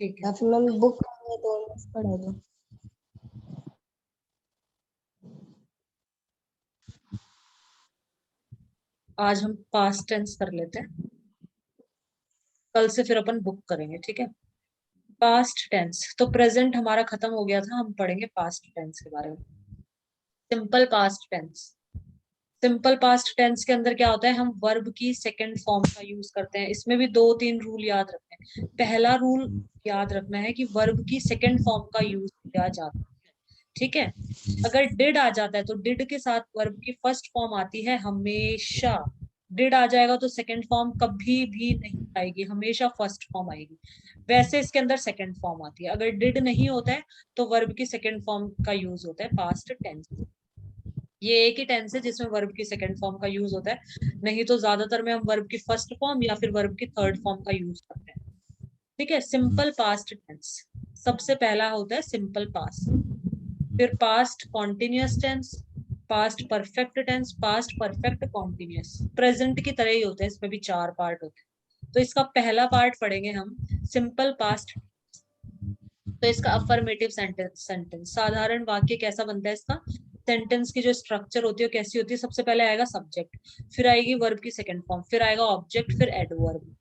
ठीक है, या फिर मैम बुक करेंगे तो इंग्लिश पढ़ा दो। आज हम पास्ट टेंस कर लेते हैं, कल से फिर अपन बुक करेंगे, ठीक है। पास्ट टेंस तो प्रेजेंट हमारा खत्म हो गया था, हम पढ़ेंगे पास्ट टेंस के बारे में। Simple past tense. Simple past tense के अंदर क्या होता है, हम वर्ब की सेकंड फॉर्म का यूज करते हैं। इसमें भी दो तीन रूल याद रखने हैं। पहला रूल याद रखना है कि वर्ब की सेकंड फॉर्म का यूज किया जाता है, ठीक है। अगर डिड आ जाता है तो डिड के साथ वर्ब की फर्स्ट फॉर्म आती है हमेशा। डिड आ जाएगा तो सेकंड फॉर्म कभी भी नहीं आएगी, हमेशा फर्स्ट फॉर्म आएगी। वैसे इसके अंदर सेकंड फॉर्म आती है। अगर डिड नहीं होता है तो वर्ब की सेकंड फॉर्म का यूज होता है पास्ट टेंस। ये एक ही टेंस है जिसमें वर्ब की सेकंड फॉर्म का यूज होता है, नहीं तो ज्यादातर में हम वर्ब की फर्स्ट फॉर्म या फिर वर्ब की थर्ड फॉर्म का यूज करते हैं, ठीक है। सिंपल पास्ट टेंस सबसे पहला होता है सिंपल पास्ट, फिर past continuous tense, past perfect tense, past perfect continuous. Present की तरह ही होते हैं, इसमें भी चार पार्ट होते हैं। तो इसका पहला पार्ट पढ़ेंगे हम, सिंपल पास्ट। तो इसका अफर्मेटिव सेंटेंस, साधारण वाक्य कैसा बनता है इसका। सेंटेंस की जो स्ट्रक्चर होती है वो कैसी होती है, सबसे पहले आएगा सब्जेक्ट, फिर आएगी वर्ब की सेकंड फॉर्म, फिर आएगा ऑब्जेक्ट, फिर एडवर्ब।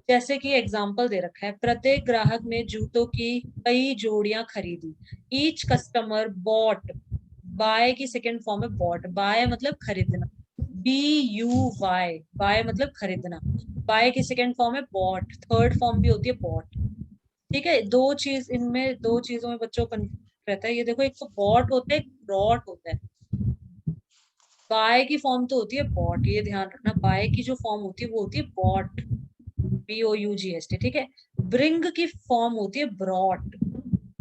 जैसे कि एग्जाम्पल दे रखा है, प्रत्येक ग्राहक ने जूतों की कई जोड़ियां खरीदी। ईच कस्टमर बॉट, बाय की सेकंड फॉर्म है बॉट, बाय मतलब खरीदना, BUY, बाय मतलब खरीदना। बाय की सेकंड फॉर्म है बॉट, थर्ड फॉर्म भी होती है बॉट, ठीक है। दो चीज इनमें, दो चीजों में बच्चों को कंफ्यूज रहता है। ये देखो, एक तो बॉट होता है, एक ब्रॉट होता है। बाय की फॉर्म तो होती है बॉट, ये ध्यान रखना, बाय की जो फॉर्म होती है वो होती है बॉट, BOUGST, ठीक है। ब्रिंग की फॉर्म होती है ब्रॉट,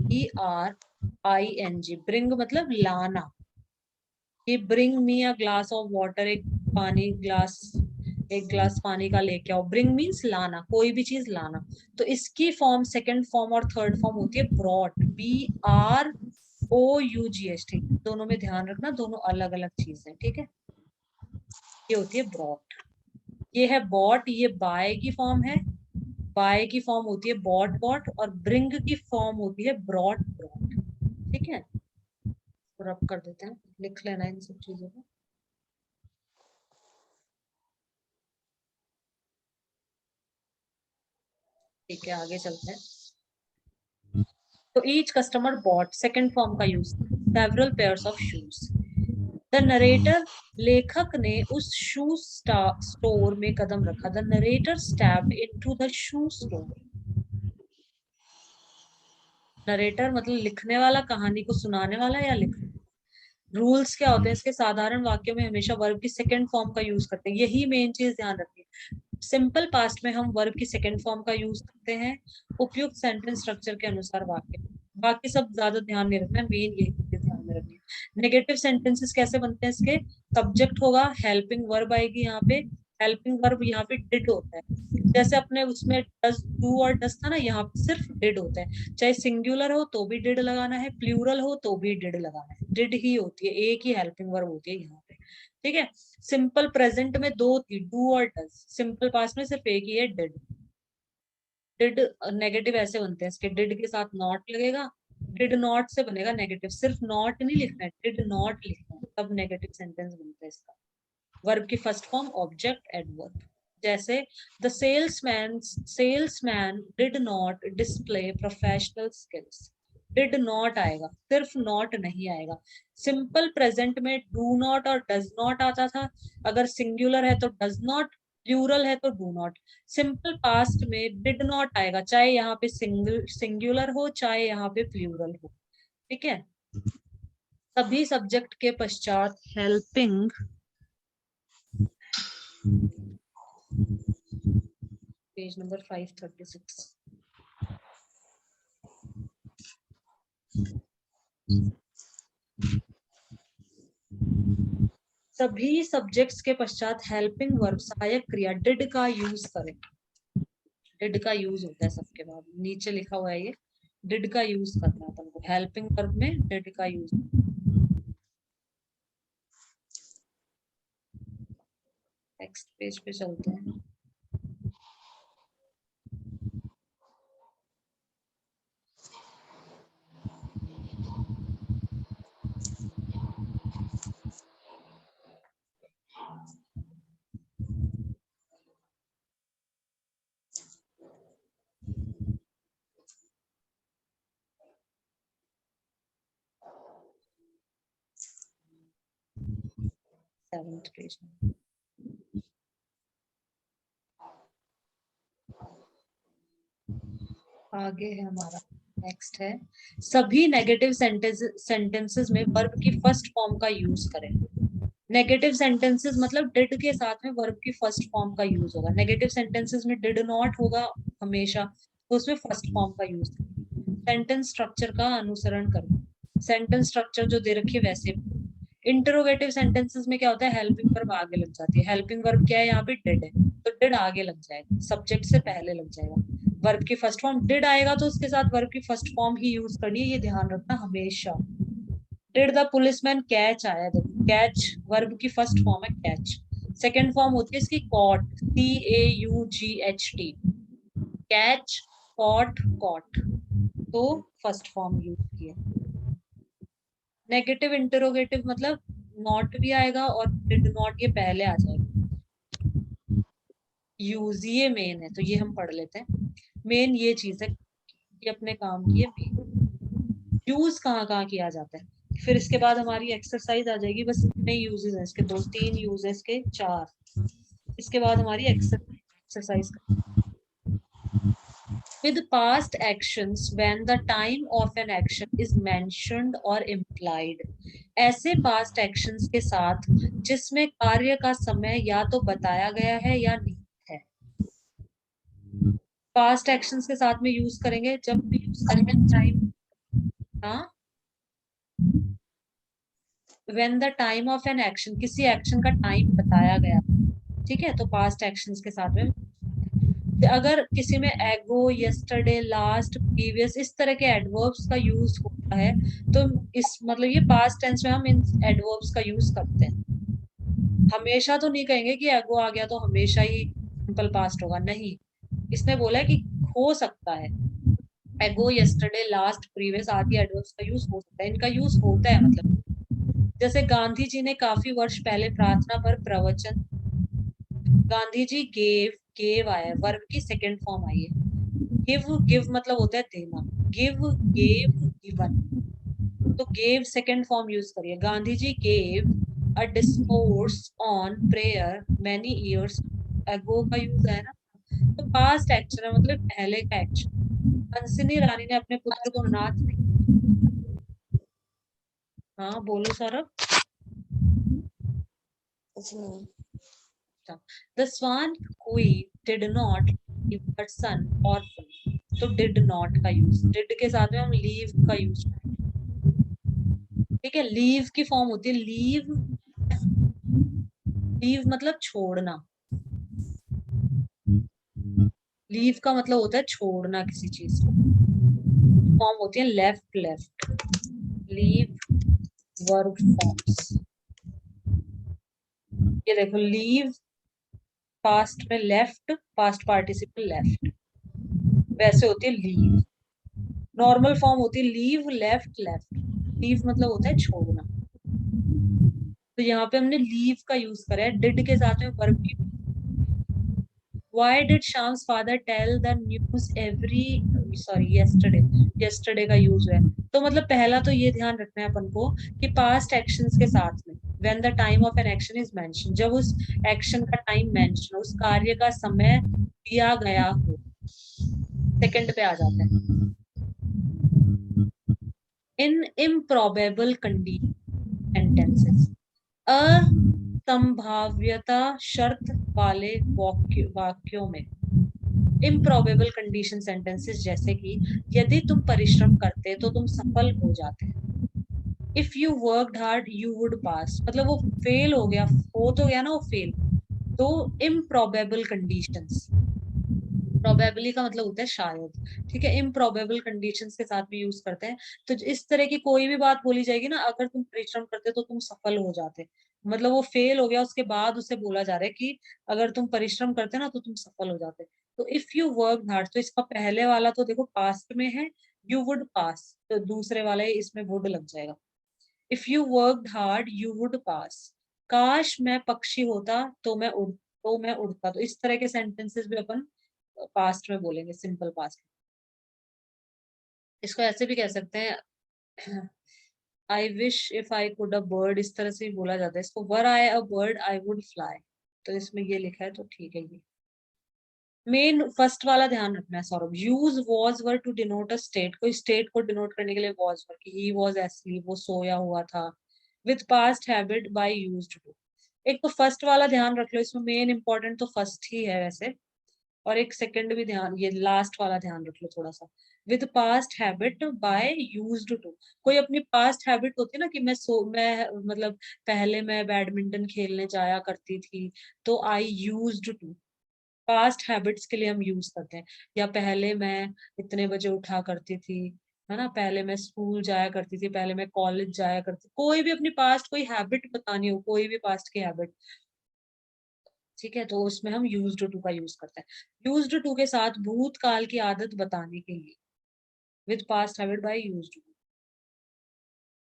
BRING, ब्रिंग मतलब लाना। ये bring me a glass of water, एक पानी ग्लास, एक ग्लास पानी का लेके आओ। ब्रिंग मीन्स लाना, कोई भी चीज लाना। तो इसकी फॉर्म सेकंड फॉर्म और थर्ड फॉर्म होती है ब्रॉट, BROUGST। दोनों में ध्यान रखना, दोनों अलग अलग चीज है, ठीक है। ये होती है ब्रॉट, ये है बॉट, ये बाय की फॉर्म है। बाय की फॉर्म होती है बॉट बॉट, और ब्रिंग की फॉर्म होती है ब्रॉट ब्रॉट, ठीक है। रब कर देते हैं, लिख लेना इन सब चीजों को। ठीक है, आगे चलते हैं। तो each customer bought, second form का use, several pairs of shoes. The narrator, लेखक ने उस शू स्टोर में कदम रखा। The narrator stepped into the shoe store. Narrator मतलब लिखने वाला, कहानी को सुनाने वाला या लिखने। रूल्स क्या होते हैं इसके, साधारण वाक्यों में हमेशा वर्ब की सेकंड फॉर्म का यूज करते हैं, यही मेन चीज ध्यान रखिए। सिंपल पास्ट में हम वर्ब की सेकंड फॉर्म का यूज करते हैं, उपयुक्त सेंटेंस स्ट्रक्चर के अनुसार वाक्य। बाकी सब ज्यादा ध्यान नहीं रखना है, मेन यही चीज ध्यान में रखनी है। नेगेटिव सेंटेंसेस कैसे बनते हैं इसके, सब्जेक्ट होगा, हेल्पिंग वर्ब आएगी यहाँ पे, हेल्पिंग वर्ब यहाँ पे डिड होता है। जैसे अपने उसमें डज डू और डज था ना, यहाँ पे सिर्फ डिड होता है। चाहे सिंगुलर हो तो भी डिड लगाना है, प्लूरल हो तो भी डिड लगाना है, डिड ही होती है, एक ही हेल्पिंग वर्ब होती है यहाँ पे, ठीक है। सिंपल प्रेजेंट में दो थी, डू और डज। सिंपल पास्ट में सिर्फ एक ही है, डिड। डिड नेगेटिव ऐसे बनते हैं इसके, डिड के साथ नॉट लगेगा, डिड नॉट से बनेगा नेगेटिव, सिर्फ नॉट नहीं लिखना है, डिड नॉट लिखना है, तब नेगेटिव सेंटेंस बनता है इसका। वर्ब की फर्स्ट फॉर्म ऑब्जेक्ट एडवर्ब। जैसे the salesman did not display professional skills. Did not आएगा, सिर्फ नॉट नहीं आएगा। सिंपल प्रेजेंट में डू नॉट और डज नॉट आता था, अगर सिंगुलर है तो डज नॉट, प्लूरल है तो डू नॉट। सिंपल पास्ट में डिड नॉट आएगा, चाहे यहाँ पे सिंगुलर हो चाहे यहाँ पे प्लूरल हो, ठीक है। सभी सब्जेक्ट के पश्चात हेल्पिंग, पेज नंबर 536। सभी सब्जेक्ट्स के पश्चात हेल्पिंग वर्ब, सहायक क्रिया डिड का यूज करें। डिड का यूज होता है सबके बाद, नीचे लिखा हुआ है ये, डिड का यूज करना है तुमको, हेल्पिंग वर्ब में डिड का यूज। नेक्स्ट पेज पे चलते हैं। 7th पेज में। आगे है हमारा, नेक्स्ट है, सभी नेगेटिव सेंटेंसेस में वर्ब की फर्स्ट फॉर्म का यूज करें। नेगेटिव सेंटेंसेस मतलब डिड के साथ में वर्ब की फर्स्ट फॉर्म का यूज होगा। नेगेटिव सेंटेंसेस में डिड नॉट होगा हमेशा, तो उसमें फर्स्ट फॉर्म का यूज। सेंटेंस स्ट्रक्चर का अनुसरण करें। सेंटेंस स्ट्रक्चर जो दे रखी है वैसे। इंटरोगेटिव सेंटेंसेस में क्या होता है, हेल्पिंग वर्ब आगे लग जाती है। हेल्पिंग वर्ब क्या है, यहाँ पे डिड है, तो डिड आगे लग जाएगा, सब्जेक्ट से पहले लग जाएगा। वर्ब की फर्स्ट फॉर्म डिड आएगा तो उसके साथ वर्ब की फर्स्ट फॉर्म ही यूज करनी है, ये ध्यान रखना हमेशा। डिड द पुलिसमैन कैच आया, देखो कैच वर्ब की फर्स्ट फॉर्म है कैच। सेकेंड फॉर्म होती है इसकी caught, CAUGHT, catch, caught, caught, तो फर्स्ट फॉर्म यूज किया। नेगेटिव इंटरोगेटिव मतलब नॉट भी आएगा और डिड नॉट ये पहले आ जाएगा। यूज ये मेन है, तो ये हम पढ़ लेते हैं। मेन ये चीज है, ये अपने काम की है मेन। यूज कहाँ कहाँ किया जाता है, फिर इसके बाद हमारी एक्सरसाइज आ जाएगी। बस इतने यूजेस हैं इसके, 2 3 यूज है इसके, 4। इसके बाद हमारी exercise. With past actions when the time of an action is mentioned or implied, ऐसे past actions के साथ जिसमें कार्य का समय या तो बताया गया है या नहीं है। past actions के साथ में यूज करेंगे, जब भी यूज करेंगे टाइम, हाँ, when the time of an action, किसी एक्शन का टाइम बताया गया, ठीक है, तो past actions के साथ में। अगर किसी में एगो, यस्टरडे, लास्ट, प्रीवियस इस तरह के एडवर्ब्स का यूज होता है, तो इस मतलब ये पास्ट टेंस में हम इन एडवर्ब्स का यूज करते हैं। हमेशा तो नहीं कहेंगे कि एगो आ गया तो हमेशा ही सिंपल पास्ट होगा, नहीं। इसने बोला है कि हो सकता है एगो, यस्टरडे, लास्ट, प्रीवियस आदि एडवर्ब्स का यूज हो सकता है, इनका यूज होता है। मतलब जैसे गांधी जी ने काफी वर्ष पहले प्रार्थना पर प्रवचन, गांधी जी गेव, गेव आया, वर्ब की सेकंड फॉर्म आई है। गिव, गिव मतलब होता है देना, गिव, गेव, गिवन, तो गेव सेकंड फॉर्म यूज करिए। Gandhi ji gave a discourse on prayer many years ago का यूज है ना, तो पास्ट एक्शन है, मतलब पहले का एक्शन। हंसिनी रानी ने अपने पुत्र को अनाथ नहीं, हाँ बोलो सौरभ। कुछ नहीं। The swan queen did not leave her son orphan, तो did not का यूज, did के साथ में हम leave का यूज करेंगे। ठीक है, लीव की फॉर्म होती है लीव, लीव मतलब छोड़ना, लीव का मतलब होता है छोड़ना किसी चीज को। फॉर्म होती है left, left, leave verb forms. ये देखो लीव पास्ट में लेफ्ट, पास्ट पार्टिसिपल लेफ्ट, वैसे होती है लीव। नॉर्मल फॉर्म होती है लीव, लेफ्ट, लेफ्ट, लीव मतलब होता है छोड़ना। तो यहाँ पे हमने लीव का यूज करा है, डिड के साथ में वर्ब की। Why did Sham's father tell the news every, sorry, yesterday, yesterday का यूज है। तो मतलब पहला तो ये ध्यान रखना है अपन को कि पास्ट एक्शंस के साथ में when the time of an action is mentioned, जब उस एक्शन का टाइम मेंशन हो, उस कार्य का समय दिया गया हो, सेकंड पे आ जाता है। इन इम्प्रोबेबल कंडीशन सेंटेंसेस, असंभाव्यता शर्त वाले वाक्यों में, इम्प्रोबेबल कंडीशन सेंटेंसेस जैसे कि यदि तुम परिश्रम करते तो तुम सफल हो जाते। If you worked hard you would पास, मतलब वो फेल हो गया, हो तो गया ना वो फेल, तो इम्प्रोबेबल कंडीशंस, प्रोबेबली का मतलब होता है शायद, ठीक है, इम्प्रोबेबल कंडीशंस के साथ भी यूज करते हैं। तो इस तरह की कोई भी बात बोली जाएगी ना, अगर तुम परिश्रम करते तो तुम सफल हो जाते, मतलब वो फेल हो गया उसके बाद उसे बोला जा रहा है कि अगर तुम परिश्रम करते ना तो तुम सफल हो जाते। तो इफ यू वर्क हार्ड, तो इसका पहले वाला तो देखो पास्ट में है, यू वुड पास, तो दूसरे वाले इसमें वुड लग जाएगा। If you work hard you would पास, काश मैं पक्षी होता तो मैं उड़ता, तो इस तरह के सेंटेंसेस भी अपन पास्ट में बोलेंगे, सिंपल पास्ट। इसको ऐसे भी कह सकते हैं, I wish if I could a bird, इस तरह से भी बोला जाता है इसको। Were I a bird I would fly, तो इसमें ये लिखा है तो ठीक है। ये मेन फर्स्ट वाला ध्यान रखना है Saurabh. Use was were to denote a state, कोई स्टेट को डिनोट करने के लिए वॉज वर, कि ही वॉज एस्लीप, वो सोया हुआ था। With past habit by used to. एक तो फर्स्ट वाला ध्यान रख लो, इसमें मेन इंपॉर्टेंट तो फर्स्ट ही है वैसे। और एक सेकंड भी ध्यान, ये लास्ट वाला ध्यान रख लो थोड़ा सा। With past habit by used to. कोई अपनी पास्ट हैबिट होती है ना, कि मैं मतलब पहले मैं बैडमिंटन खेलने जाया करती थी, तो I used to. Past habits के लिए हम यूज करते हैं। या पहले मैं इतने बजे उठा करती थी, है ना, पहले मैं स्कूल जाया करती थी, पहले मैं कॉलेज जाया करती थी। कोई भी अपनी पास्ट कोई हैबिट बतानी हो, कोई भी पास्ट की हैबिट, ठीक है, तो उसमें हम यूज्ड टू का यूज करते हैं। यूज्ड टू के साथ भूतकाल की आदत बताने के लिए with past habit by used to.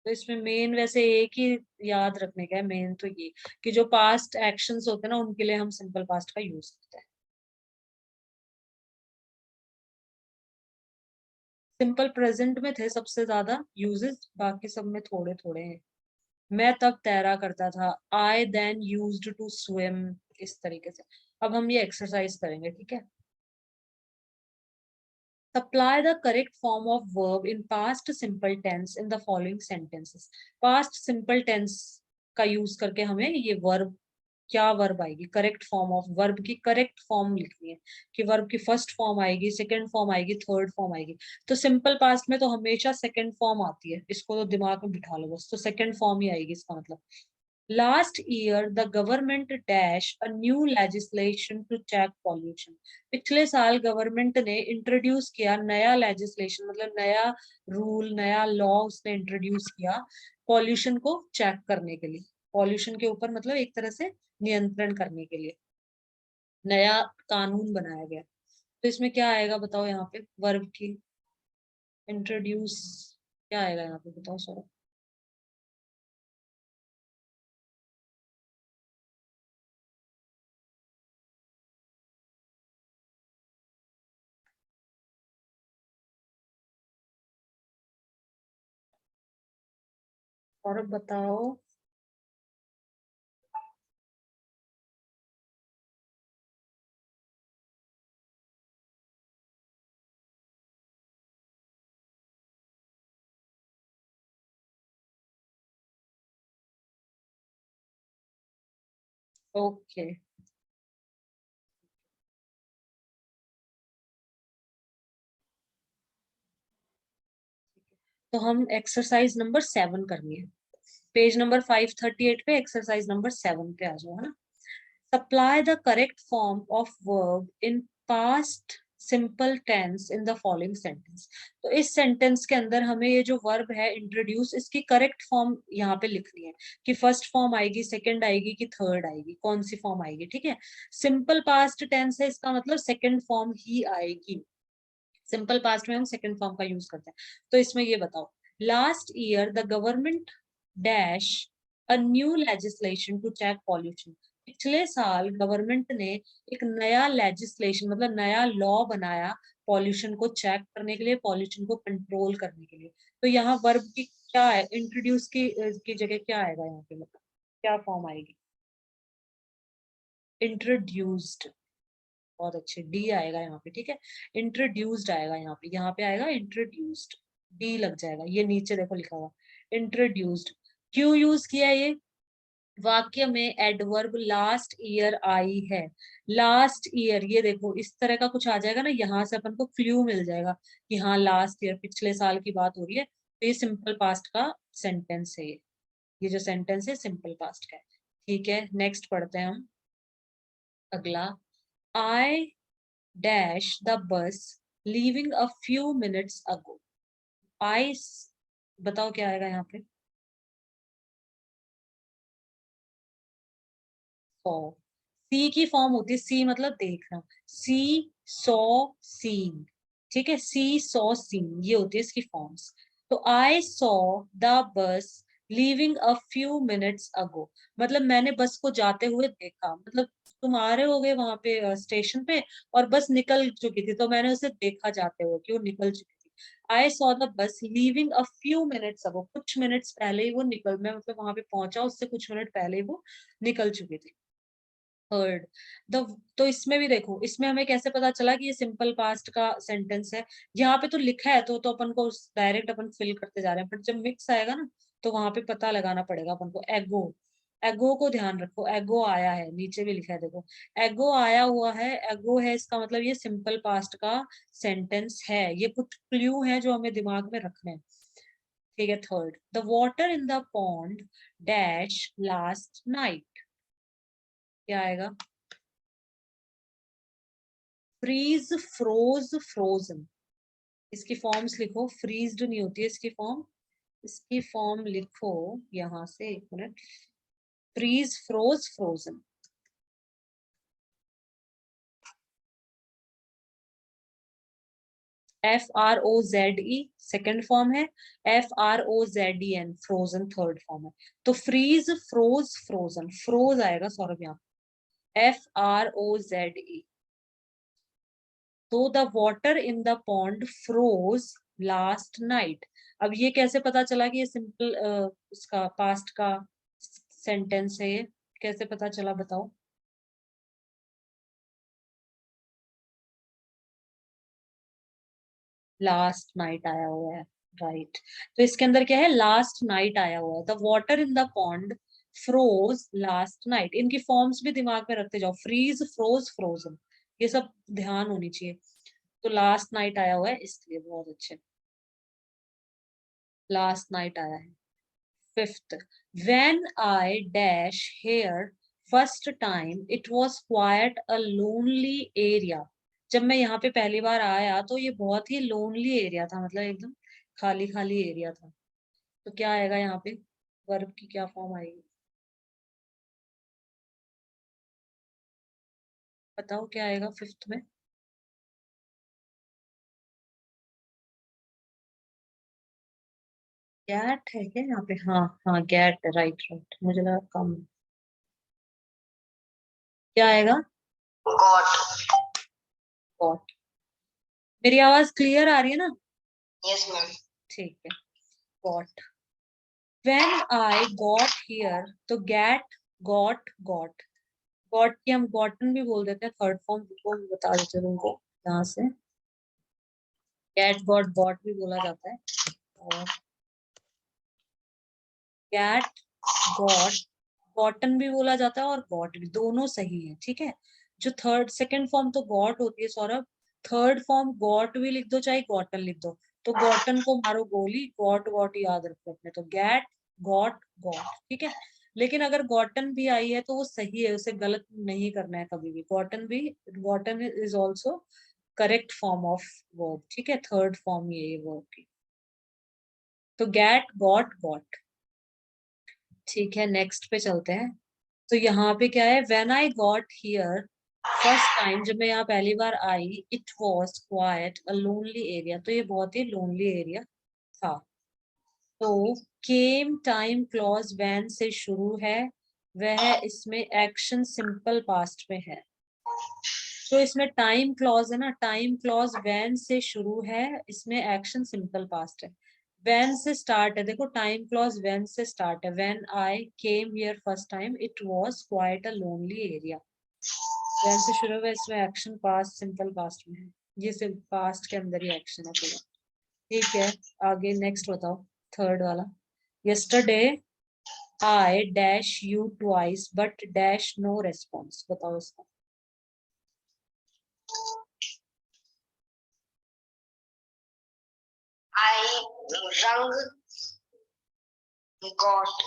तो इसमें मेन वैसे एक ही याद रखने का है, मेन तो ये कि जो पास्ट एक्शंस होते हैं ना, उनके लिए हम सिंपल पास्ट का यूज करते हैं। सिंपल प्रेजेंट में थे सबसे ज्यादा यूजेस, बाकी सब में थोड़े थोड़े हैं। मैं तब तैरा करता था, आई देन यूज्ड टू स्विम, इस तरीके से। अब हम ये एक्सरसाइज करेंगे, ठीक है। Supply the correct form of verb in past simple tense in the following sentences. Past simple tense का यूज करके हमें ये वर्ब, क्या वर्ब आएगी, करेक्ट फॉर्म ऑफ वर्ब की करेक्ट फॉर्म लिखनी है। कि वर्ब की फर्स्ट फॉर्म आएगी, सेकंड फॉर्म आएगी, थर्ड फॉर्म आएगी। तो सिंपल पास्ट में तो हमेशा सेकंड फॉर्म आती है, इसको तो दिमाग में बिठा लो बस। तो सेकंड फॉर्म ही आएगी इसका मतलब। Last year, the government dash a new legislation to check pollution. पिछले साल गवर्नमेंट ने इंट्रोड्यूस किया नया लेजिस्लेशन, मतलब नया रूल, नया लॉ उसने इंट्रोड्यूस किया पॉल्यूशन को चेक करने के लिए। पॉल्यूशन के ऊपर मतलब एक तरह से नियंत्रण करने के लिए नया कानून बनाया गया। तो इसमें क्या आएगा बताओ, यहाँ पे वर्ब की इंट्रोड्यूस क्या आएगा यहाँ पे, बताओ सर। और बताओ। ओके, तो हम एक्सरसाइज नंबर 7 करनी है। पेज नंबर 538 पे एक्सरसाइज नंबर 7 पे आ जाओ, है ना। Supply the correct form of verb in past simple tense in the following sentence. तो इस सेंटेंस के अंदर हमें ये जो वर्ब है इंट्रोड्यूस, इसकी करेक्ट फॉर्म यहाँ पे लिखनी है। कि फर्स्ट फॉर्म आएगी, सेकंड आएगी, कि थर्ड आएगी, कौन सी फॉर्म आएगी, ठीक है। सिंपल पास्ट टेंस है, इसका मतलब सेकंड फॉर्म ही आएगी। सिंपल पास्ट में हम सेकंड फॉर्म का यूज करते हैं। तो इसमें ये बताओ, last year the government dash a new legislation to check pollution. पिछले साल गवर्नमेंट ने एक नया लेजिस्लेशन मतलब नया लॉ बनाया पॉल्यूशन को चेक करने के लिए, पॉल्यूशन को कंट्रोल करने के लिए। तो यहाँ वर्ब की क्या है, इंट्रोड्यूस की जगह क्या आएगा यहाँ पे, मतलब क्या फॉर्म आएगी, इंट्रोड्यूस्ड। बहुत अच्छे, डी आएगा यहाँ पे, ठीक है। इंट्रोड्यूस्ड आएगा यहाँ पे आएगा इंट्रोड्यूस्ड, डी लग जाएगा। ये नीचे देखो लिखा हुआ इंट्रोड्यूस्ड। क्यों यूज किया ये, वाक्य में एडवर्ब लास्ट ईयर आई है। लास्ट ईयर, ये देखो इस तरह का कुछ आ जाएगा ना, यहाँ से अपन को क्लू मिल जाएगा कि हाँ लास्ट ईयर, पिछले साल की बात हो रही है। तो ये सिंपल पास्ट का सेंटेंस है। ये जो सेंटेंस है सिंपल पास्ट का है। ठीक है, नेक्स्ट पढ़ते हैं हम अगला। आई dash the bus leaving a few minutes ago. I बताओ क्या आएगा यहाँ पे, सॉ। सी की फॉर्म होती है, सी मतलब देखना, सी सॉ सीन, ठीक है। सी सॉ सीन ये होती है इसकी फॉर्म्स। तो I saw the bus leaving a few minutes ago, मतलब मैंने बस को जाते हुए देखा, मतलब तुम आ रहे होगे वहां पे स्टेशन पे, और बस निकल चुकी थी, तो मैंने उसे देखा जाते हुए कि वो निकल चुकी थी। I saw the bus leaving a few minutes ago, कुछ मिनट्स पहले ही वो निकल, मैं मतलब वहां पे पहुंचा उससे कुछ मिनट पहले ही वो निकल चुकी थी। थर्ड द, तो इसमें भी देखो, इसमें हमें कैसे पता चला कि ये सिंपल पास्ट का सेंटेंस है। यहाँ पे तो लिखा है तो अपन को डायरेक्ट अपन फिल करते जा रहे हैं, बट जब मिक्स आएगा ना तो वहां पे पता लगाना पड़ेगा अपन को। एगो, एगो को ध्यान रखो, एगो आया है, नीचे भी लिखा है देखो, एगो आया हुआ है, एगो है, इसका मतलब ये सिंपल पास्ट का सेंटेंस है। ये कुछ क्ल्यू है जो हमें दिमाग में रखने हैं, ठीक है। Third, the water in the pond dash last night, क्या आएगा? Freeze, froze, frozen. इसकी फॉर्म्स लिखो, फ्रीज्ड नहीं होती है इसकी फॉर्म, इसकी फॉर्म लिखो यहां से, एक minute. Freeze, froze, frozen. FROZE second form है, FROZEN फ्रोजन थर्ड फॉर्म है। तो फ्रीज, फ्रोज, फ्रोजन, फ्रोज आएगा सौरभ यहाँ, FROZE। तो the water in the pond froze last night. अब ये कैसे पता चला कि ये सिंपल उसका पास्ट का सेंटेंस है? ये कैसे पता चला बताओ? लास्ट नाइट आया हुआ है, राइट। तो इसके अंदर क्या है? लास्ट नाइट आया हुआ है। The water in the pond froze last night. इनकी फॉर्म्स भी दिमाग में रखते जाओ, फ्रीज, फ्रोज, फ्रोजन, ये सब ध्यान होनी चाहिए। तो लास्ट नाइट आया हुआ है इसलिए, बहुत अच्छे, लास्ट नाइट आया है। Fifth, when I dash here first time it was quite a lonely area। जब मैं यहाँ पे पहली बार आया तो ये बहुत ही लोनली एरिया था, मतलब एकदम खाली खाली एरिया था। तो क्या आएगा यहाँ पे? वर्ब की क्या फॉर्म आएगी बताओ, क्या आएगा फिफ्थ में? गैट है क्या यहाँ पे? हाँ हाँ, गैट, राइट राइट, मुझे लगा कम। क्या आएगा? गॉट। गॉट। मेरी आवाज क्लियर आ रही है ना? Yes ma'am. ठीक है। Got. When I got here, तो get, got, got, got की हम gotten भी बोल देते हैं, थर्ड फॉर्म को बता देते हैं तुमको यहाँ से। get, got, got भी बोला जाता है, और get, got, gotten भी बोला जाता है, और got भी, दोनों सही है, ठीक है। जो थर्ड सेकंड फॉर्म तो got होती है सौरभ, थर्ड फॉर्म got भी लिख दो चाहे gotten लिख दो, तो gotten को मारो गोली, got याद रखो अपने। तो get, got, ठीक है। लेकिन अगर gotten भी आई है तो वो सही है, उसे गलत नहीं करना है कभी भी। gotten भी, gotten is also correct form of verb, ठीक है, थर्ड फॉर्म ये वर्ब की। तो get, got। ठीक है, नेक्स्ट पे चलते हैं। तो यहाँ पे क्या है? When I got here first time, जब मैं यहाँ पहली बार आई, it was quite a lonely area, तो ये बहुत ही लोनली एरिया था। तो केम टाइम क्लॉज व्हेन से शुरू है, वह इसमें एक्शन सिंपल पास्ट में है। तो इसमें टाइम क्लॉज है ना, टाइम क्लॉज व्हेन से शुरू है, इसमें एक्शन सिंपल पास्ट है। व्हेन से स्टार्ट है, देखो टाइम क्लॉज व्हेन से स्टार्ट है। When I came here first time it was quite a lonely area, when से शुरू हुआ, इसमें एक्शन पास्ट सिंपल पास्ट में है, ये सिर्फ पास्ट के अंदर ही एक्शन है पूरा, ठीक है। आगे नेक्स्ट बताओ, थर्ड वाला। Yesterday I dash you twice but dash no response, बताओ इसका। I rang got।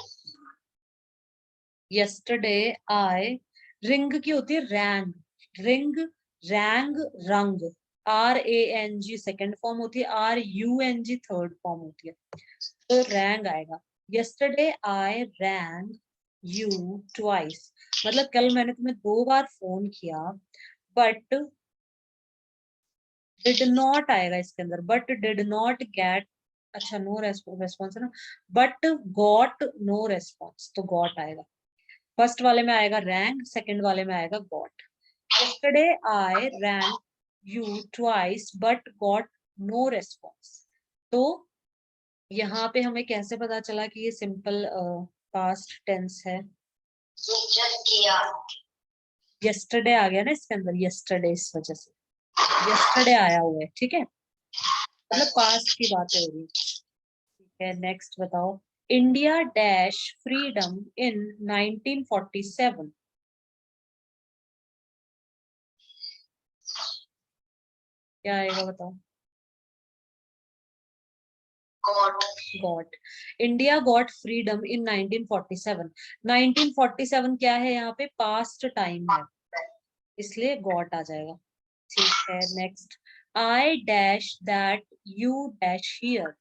yesterday I, ring की होती है rang, ring, rang, rung, RANG second form होती है, RUNG थर्ड फॉर्म होती है, तो रैंग आएगा। yesterday I rang you twice, मतलब कल मैंने तुम्हें 2 बार फोन किया, बट डिड नॉट आएगा इसके अंदर, बट डिड नॉट गेट, अच्छा नो रेस्पॉन्स है ना, बट गॉट नो रेस्पॉन्स, तो गॉट आएगा। फर्स्ट वाले में आएगा रैंग, सेकंड वाले में आएगा got. yesterday I rang you twice but got no response. तो यहाँ पे हमें कैसे पता चला कि ये सिंपल पास्ट टेंस है? किया। यस्टरडे आ गया ना इसके अंदर, यस्टरडे, इस वजह से यस्टरडे आया हुआ है, ठीक है, मतलब पास्ट की बातें हो रही है। ठीक है, नेक्स्ट बताओ। इंडिया डैश फ्रीडम इन 1947। क्या आएगा बताओ? Got. Got. India got freedom इन 1947। 1947 क्या है यहाँ पे? पास्ट टाइम है, इसलिए गॉट आ जाएगा। ठीक है, next. I dash that you dash here.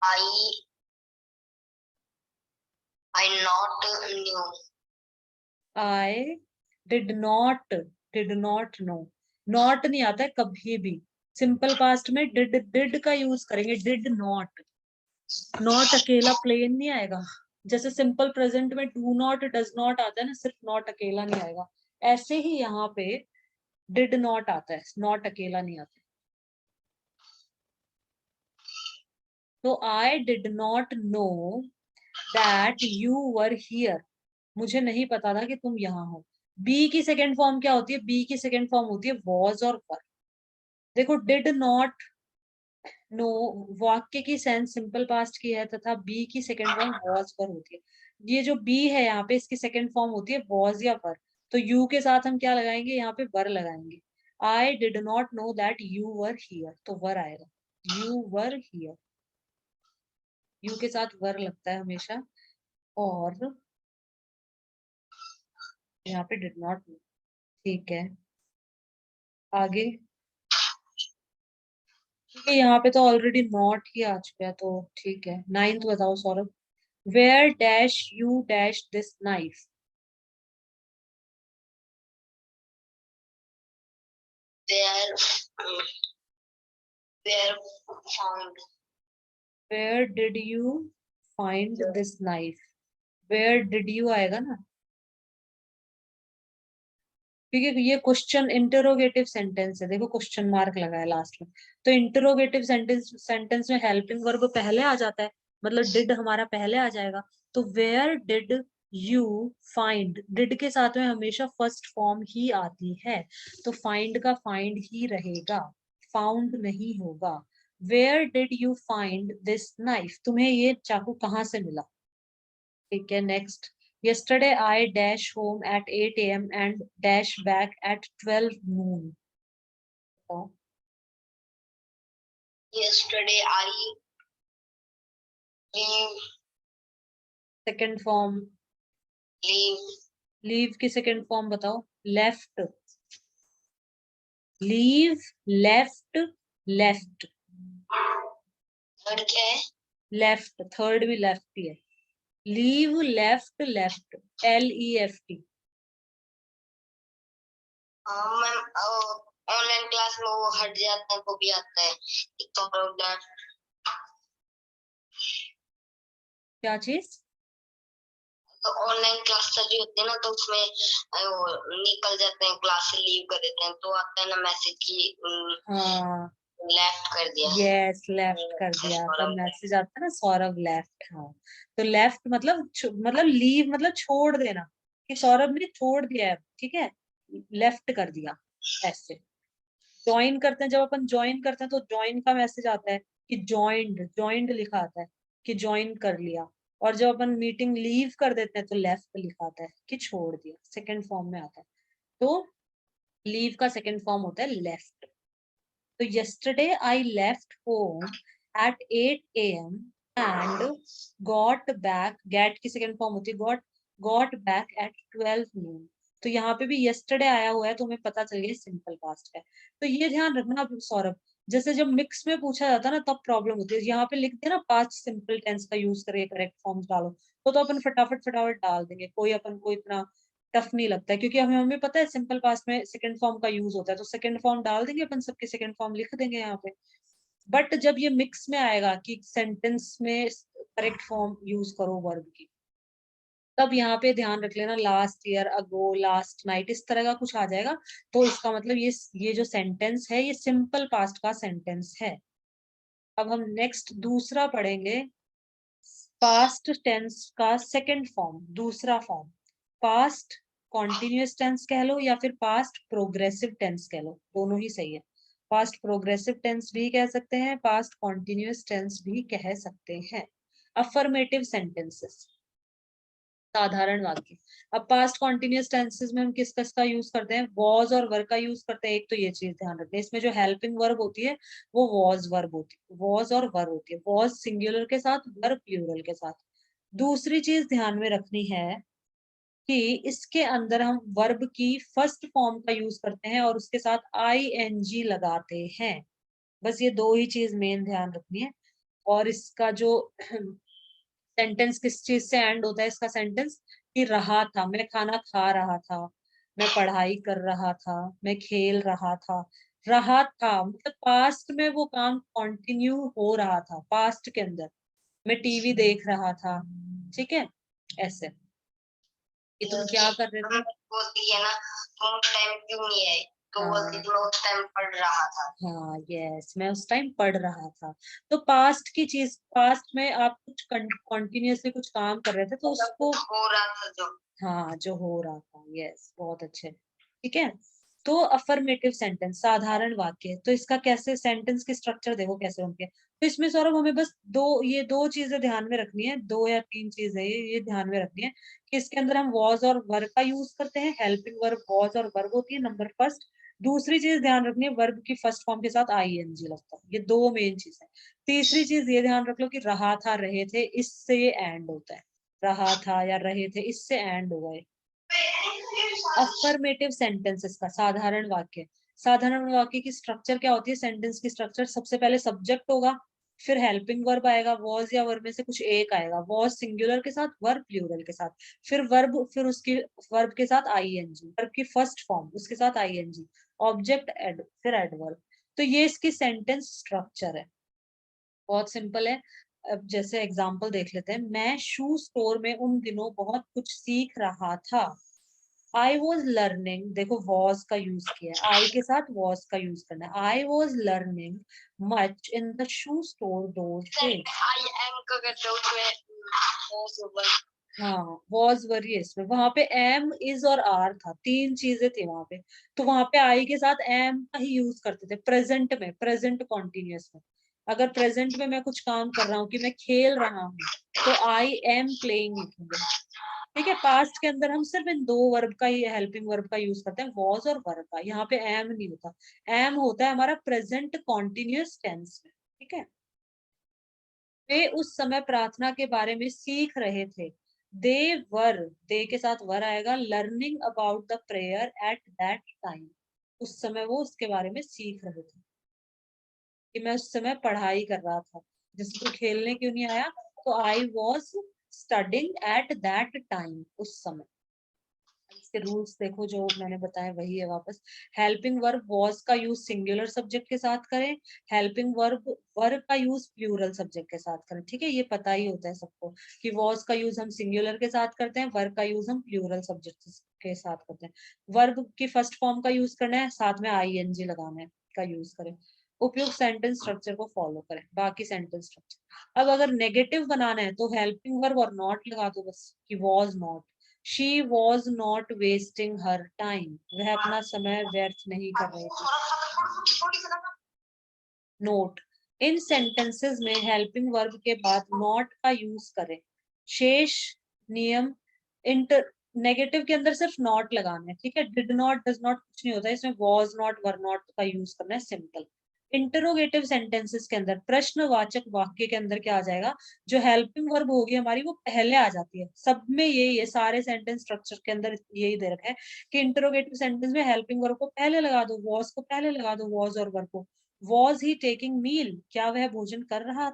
I I not new. I did not know. Not नहीं आता है कभी भी। सिंपल पास्ट में डिड का यूज करेंगे, डिड नॉट। नॉट अकेला प्लेन नहीं आएगा। जैसे सिंपल प्रेजेंट में डू नॉट डज नॉट आता है ना, सिर्फ नॉट अकेला नहीं आएगा, ऐसे ही यहाँ पे डिड नॉट आता है, नॉट अकेला नहीं आता। तो I did not know that you were here. मुझे नहीं पता था कि तुम यहाँ हो। बी की सेकेंड फॉर्म क्या होती है? बी की सेकेंड फॉर्म होती है वॉज और वर। देखो, डिड नॉट नो वाक्य की सेंस सिंपल पास्ट की है, तथा बी की सेकेंड फॉर्म वॉज वर होती है। ये जो बी है यहाँ पे, इसकी सेकेंड फॉर्म होती है वॉज या वर। तो यू के साथ हम क्या लगाएंगे? यहाँ पे वर लगाएंगे। I did not know that you were here, तो वर आएगा। यू वर हियर, यू के साथ वर लगता है हमेशा। और यहाँ पे डिड नॉट नो। ठीक है, आगे। ठीक है, यहाँ पे तो ऑलरेडी नॉट ही आ चुका है, तो ठीक है। नाइन्थ बताओ Saurabh. Where dash you dash this knife. There there found. Where did you find this knife. Where did you आएगा ना, क्योंकि ये क्वेश्चन इंटरोगेटिव सेंटेंस है। देखो, क्वेश्चन मार्क लगा है लास्ट में, तो इंटरोगेटिव सेंटेंस में हेल्पिंग वर्ब पहले आ जाता है, मतलब डिड हमारा पहले आ जाएगा। तो where did you find, did के साथ में हमेशा फर्स्ट फॉर्म ही आती है, तो फाइंड का फाइंड ही रहेगा, फाउंड नहीं होगा। Where did you find this knife, तुम्हें ये चाकू कहाँ से मिला? ठीक है, next. Yesterday I dash home at 8 a.m. and dash back at 12 noon. तो yesterday I leave second form, leave. Leave की सेकंड फॉर्म बताओ? Left. Leave, left, left. Third क्या है? लेफ्ट, थर्ड भी लेफ्ट ही है। Leave, left, left, LEFT। Ma'am online class में वो हट जाता है, वो भी आता है एक तो क्या चीज? ऑनलाइन क्लास चल रही होती है ना, तो उसमें वो निकल जाते हैं, क्लास से लीव कर देते हैं, तो आता है ना मैसेज की हाँ, लेफ्ट कर दिया। यस, लेफ्ट कर दिया, तब मैसेज आता है ना सौरभ लेफ्ट। हाँ, तो लेफ्ट मतलब मतलब लीव मतलब छोड़ देना, कि सौरभ ने छोड़ दिया है, ठीक है, लेफ्ट कर दिया, ऐसे। ज्वाइन करते हैं, जब अपन ज्वाइन करते हैं तो ज्वाइन का मैसेज आता है कि ज्वाइंड, ज्वाइंड लिखा आता है कि ज्वाइन कर लिया। और जब अपन मीटिंग लीव कर देते हैं तो लेफ्ट लिखा आता है कि छोड़ दिया, सेकंड फॉर्म में आता है। तो लीव का सेकंड फॉर्म होता है लेफ्ट। तो yesterday I left home at 8 a.m. and got back, get की सेकंड फॉर्म होती है got back at 12 noon। तो यहाँ पे भी yesterday आया हुआ है, तो हमें पता चल गया सिंपल पास्ट है। तो ये ध्यान रखना अब सौरभ, जैसे जब मिक्स में पूछा जाता है ना तब प्रॉब्लम होती है। यहाँ पे लिखते हैं ना पास्ट सिंपल टेंस का यूज करके करेक्ट फॉर्म्स डालो, तो अपन फटाफट फटाफट डाल देंगे, कोई अपन को इतना टफ नहीं लगता है, क्योंकि हमें हमें पता है सिंपल पास्ट में सेकंड फॉर्म का यूज होता है, तो सेकंड फॉर्म डाल देंगे अपन, सबके सेकंड फॉर्म लिख देंगे यहाँ पे। बट जब ये मिक्स में आएगा कि सेंटेंस में करेक्ट फॉर्म यूज करो वर्ब की, तब यहाँ पे ध्यान रख लेना लास्ट ईयर, अगो, लास्ट नाइट, इस तरह का कुछ आ जाएगा तो इसका मतलब ये जो सेंटेंस है ये सिंपल पास्ट का सेंटेंस है। अब हम नेक्स्ट दूसरा पढ़ेंगे, पास्ट टेंस का सेकंड फॉर्म, दूसरा फॉर्म। पास्ट कॉन्टिन्यूअस टेंस कह लो या फिर पास्ट प्रोग्रेसिव टेंस कह लो, दोनों ही सही है। पास्ट प्रोग्रेसिव टेंस भी कह सकते हैं, पास्ट कॉन्टिन्यूअस टेंस भी कह सकते हैं। अफर्मेटिव सेंटेंसेस, साधारण वाक्य। अब पास्ट कॉन्टिन्यूअस टेंसेस में हम किस किस का यूज करते हैं, वॉज और वर का यूज करते हैं। एक तो ये चीज ध्यान रखना, इसमें जो हेल्पिंग वर्ब होती है वो वॉज वर्ब होती है, वॉज और वर होती है, वॉज सिंगुलर के साथ, वर प्लूरल के साथ। दूसरी चीज ध्यान में रखनी है कि इसके अंदर हम वर्ब की फर्स्ट फॉर्म का यूज करते हैं और उसके साथ आई एन जी लगाते हैं। बस ये दो ही चीज मेन ध्यान रखनी है। और इसका जो सेंटेंस किस चीज से एंड होता है, इसका सेंटेंस कि रहा था, मैं खाना खा रहा था, मैं पढ़ाई कर रहा था, मैं खेल रहा था मतलब पास्ट में वो काम कंटिन्यू हो रहा था, पास्ट के अंदर मैं टीवी देख रहा था, ठीक है, ऐसे कि तुम क्या कर रहे थे। बोलती है ना तुम टाइम क्यों नहीं आए, तो बोलती हाँ थी मैं उस टाइम पढ़ रहा था। हाँ, यस, मैं उस टाइम पढ़ रहा था। तो पास्ट की चीज, पास्ट में आप कुछ कंटिन्यूअसली कुछ काम कर रहे थे तो उसको, हो रहा था जो, हाँ जो हो रहा था, यस, बहुत अच्छे, ठीक है। तो अफर्मेटिव सेंटेंस, साधारण वाक्य, तो इसका कैसे सेंटेंस की स्ट्रक्चर देखो कैसे होंगे। तो इसमें सौरभ हमें बस ये दो चीजें ध्यान में रखनी है, दो या तीन चीजें ये ध्यान में रखनी है कि इसके अंदर हम वॉज और वर्ब का यूज करते हैं, हेल्पिंग वर्ब वॉज और वर्ब होती है नंबर फर्स्ट। दूसरी चीज ध्यान रखनी है, वर्ब की फर्स्ट फॉर्म के साथ आई एन जी लगता है, ये दो मेन चीज है। तीसरी चीज ये ध्यान रख लो कि रहा था, रहे थे, इससे ये एंड होता है, रहा था या रहे थे इससे एंड हो गए। अफर्मेटिव सेंटेंसेस का, साधारण वाक्य, साधारण वाक्य की स्ट्रक्चर क्या होती है, सेंटेंस की स्ट्रक्चर, सबसे पहले सब्जेक्ट होगा, फिर हेल्पिंग वर्ब आएगा, वॉज या वर्ब में से कुछ एक आएगा, वॉज सिंगुलर के साथ, वर्ब प्लूरल के साथ, फिर वर्ब, फिर उसकी वर्ब के साथ आईएनजी, वर्ब की फर्स्ट फॉर्म उसके साथ आईएनजी, ऑब्जेक्ट एड, फिर एडवर्ब। तो ये इसकी सेंटेंस स्ट्रक्चर है, बहुत सिंपल है। अब जैसे एग्जांपल देख लेते हैं, मैं शू स्टोर में उन दिनों बहुत कुछ सीख रहा था। आई वॉज लर्निंग, देखो वॉज का यूज किया है, आई के साथ वॉज का यूज करना है, आई was learning much in the shoe store those days. I am का करते हो उसमें, हाँ, वॉज वरी है इसमें, वहां पे एम इज और आर था, तीन चीजें थी वहां पे, तो वहां पे आई के साथ एम का ही यूज करते थे प्रेजेंट में, प्रेजेंट कॉन्टिन्यूअस में। अगर प्रेजेंट में मैं कुछ काम कर रहा हूँ कि मैं खेल रहा हूँ तो आई एम प्लेइंग लिखेंगे, ठीक है। पास्ट के अंदर हम सिर्फ इन दो वर्ब का ही, हेल्पिंग वर्ब का यूज करते हैं, वॉज और वर्ब का, यहाँ पे एम नहीं होता। एम होता है हमारा प्रेजेंट कॉन्टिन्यूअस टेंस में, ठीक है। वे उस समय प्रार्थना के बारे में सीख रहे थे, दे वर, दे के साथ वर आएगा, learning about the prayer at that time, उस समय वो उसके बारे में सीख रहे थे, कि मैं उस समय पढ़ाई कर रहा था। जैसे तू खेलने क्यों नहीं आया, तो I was studying at that time, उस समय। इसके रूल्स देखो जो मैंने बताया वही है वापस। हेल्पिंग वर्ब वॉज का यूज सिंगुलर सब्जेक्ट के साथ करें, हेल्पिंग वर्ब वर्ब का यूज प्लूरल सब्जेक्ट के साथ करें, ठीक है, ये पता ही होता है सबको कि वॉज का यूज हम सिंगुलर के साथ करते हैं, वर्ब का यूज हम प्लूरल सब्जेक्ट के साथ करते हैं। वर्ब की फर्स्ट फॉर्म का यूज करना है, साथ में आईएनजी लगाना है, का यूज करें। उपयुक्त सेंटेंस स्ट्रक्चर को फॉलो करें, बाकी सेंटेंस स्ट्रक्चर। अब अगर नेगेटिव बनाना है तो हेल्पिंग वर्ब और नॉट लगा दो बस, कि was not, she was not wasting her time, वह अपना समय व्यर्थ नहीं कर रही थी। नोट, इन सेंटेंसेस में हेल्पिंग वर्ब के बाद नॉट का यूज करें। शेष नियम, इंटर, नेगेटिव के अंदर सिर्फ नॉट लगाना है, ठीक है, डिड नॉट, डज नॉट कुछ नहीं होता है इसमें, वॉज नॉट, वर नॉट का यूज करना है, सिंपल। इंटरोगेटिव सेंटेंसेस के अंदर, प्रश्नवाचक वाक्य के अंदर क्या आ जाएगा, जो हेल्पिंग वर्ब होगी हमारी वो पहले आ जाती है, सब में यही है, सारे सेंटेंस स्ट्रक्चर के अंदर यही दे रखा है कि इंटरोगेटिव सेंटेंस में हेल्पिंग वर्ब को पहले लगा दो, वॉज को पहले लगा दो, वॉज और वर्ब को। वॉज ही टेकिंग मील, क्या वह भोजन कर रहा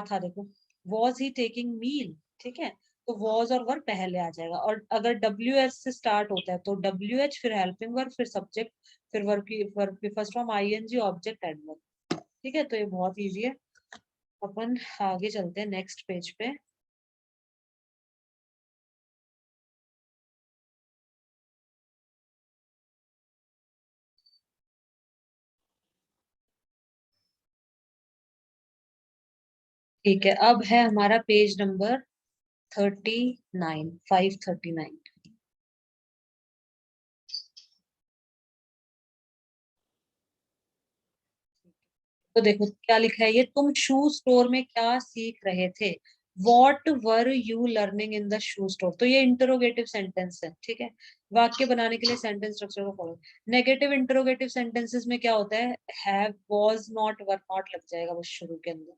था देखो, वॉज ही टेकिंग मील, ठीक है। तो वॉज और वर्ब पहले आ जाएगा, और अगर डब्ल्यू एच से स्टार्ट होता है तो डब्ल्यू एच, फिर हेल्पिंग वर्ब, फिर सब्जेक्ट, फिर वर्ब की first form ING, object adverb, ठीक है। तो ये बहुत इजी है। अपन आगे चलते हैं नेक्स्ट पेज पे। ठीक है, अब है हमारा पेज नंबर 39, 539। तो देखो क्या लिखा है, ये तुम शू स्टोर में क्या सीख रहे थे। What were you learning in the shoe store. तो ये इंटरोगेटिव सेंटेंस है, ठीक है। वाक्य बनाने के लिए सेंटेंस स्ट्रक्चर को फॉलो। नेगेटिव इंटरोगेटिव सेंटेंसेस में क्या होता है, have, was not, were not लग जाएगा बस शुरू के अंदर।